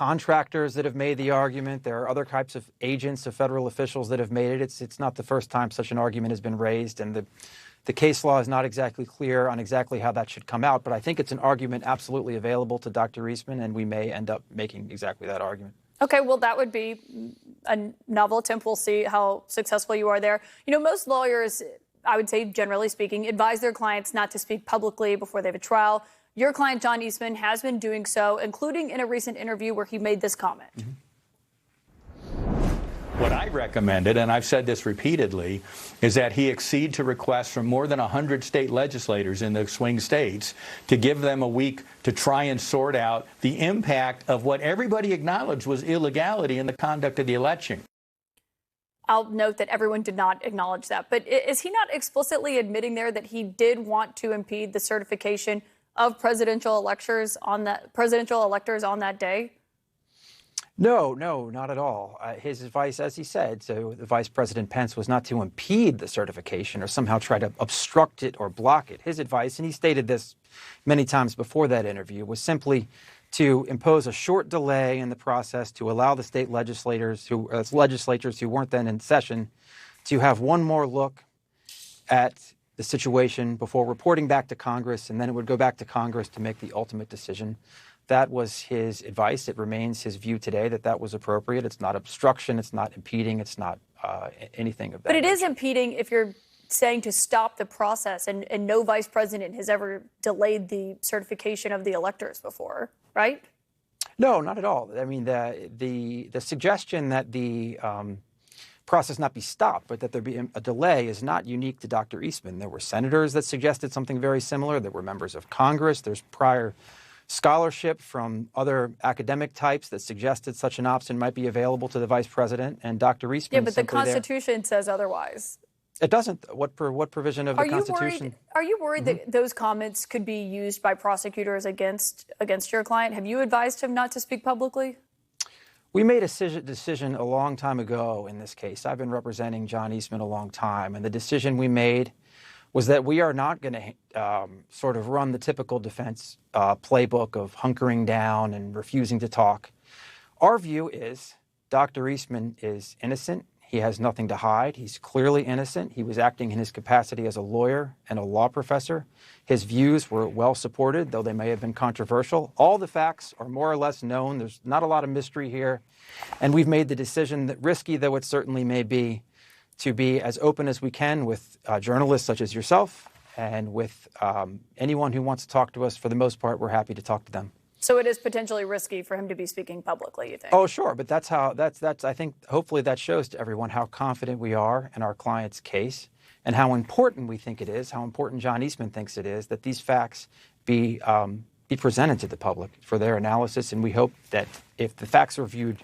contractors that have made the argument. There are other types of agents of federal officials that have made it. It's not the first time such an argument has been raised, and the case law is not exactly clear on exactly how that should come out. But I think it's an argument absolutely available to Dr. Eastman, and we may end up making exactly that argument. Okay, well, that would be a novel attempt. We'll see how successful you are there. You know, most lawyers, I would say, generally speaking, advise their clients not to speak publicly before they have a trial. Your client, John Eastman, has been doing so, including in a recent interview where he made this comment. Mm-hmm. What I recommended, and I've said this repeatedly, is that he accede to requests from more than 100 state legislators in the swing states to give them a week to try and sort out the impact of what everybody acknowledged was illegality in the conduct of the election. I'll note that everyone did not acknowledge that. But is he not explicitly admitting there that he did want to impede the certification of presidential electors on that day? No, not at all. His advice, as he said, so the Vice President Pence, was not to impede the certification or somehow try to obstruct it or block it. His advice, and he stated this many times before that interview, was simply to impose a short delay in the process to allow the state legislators who weren't then in session to have one more look at the situation before reporting back to Congress, and then it would go back to Congress to make the ultimate decision. That was his advice. It remains his view today that that was appropriate. It's not obstruction. It's not impeding. It's not anything of that. But it is impeding if you're saying to stop the process, and no vice president has ever delayed the certification of the electors before, right? No, not at all. I mean, the suggestion that the process not be stopped, but that there be a delay is not unique to Dr. Eastman. There were senators that suggested something very similar. There were members of Congress. There's prior scholarship from other academic types that suggested such an option might be available to the vice president, and Dr. Eastman. Yeah, but the Constitution says otherwise. It doesn't. What provision of the Constitution? Are you worried that those comments could be used by prosecutors against your client? Have you advised him not to speak publicly? We made a decision a long time ago in this case. I've been representing John Eastman a long time, and the decision we made was that we are not going to sort of run the typical defense playbook of hunkering down and refusing to talk. Our view is Dr. Eastman is innocent. He has nothing to hide. He's clearly innocent. He was acting in his capacity as a lawyer and a law professor. His views were well supported, though they may have been controversial. All the facts are more or less known. There's not a lot of mystery here. And we've made the decision, that risky though it certainly may be, to be as open as we can with journalists such as yourself and with anyone who wants to talk to us. For the most part, we're happy to talk to them. So it is potentially risky for him to be speaking publicly, you think? Oh, sure. But that's I think hopefully that shows to everyone how confident we are in our client's case and how important we think it is, how important John Eastman thinks it is, that these facts be presented to the public for their analysis. And we hope that if the facts are viewed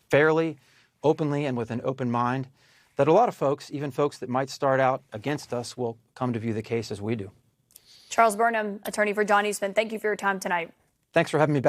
fairly, openly, and with an open mind, that a lot of folks, even folks that might start out against us, will come to view the case as we do. Charles Burnham, attorney for John Eastman, thank you for your time tonight. Thanks for having me back.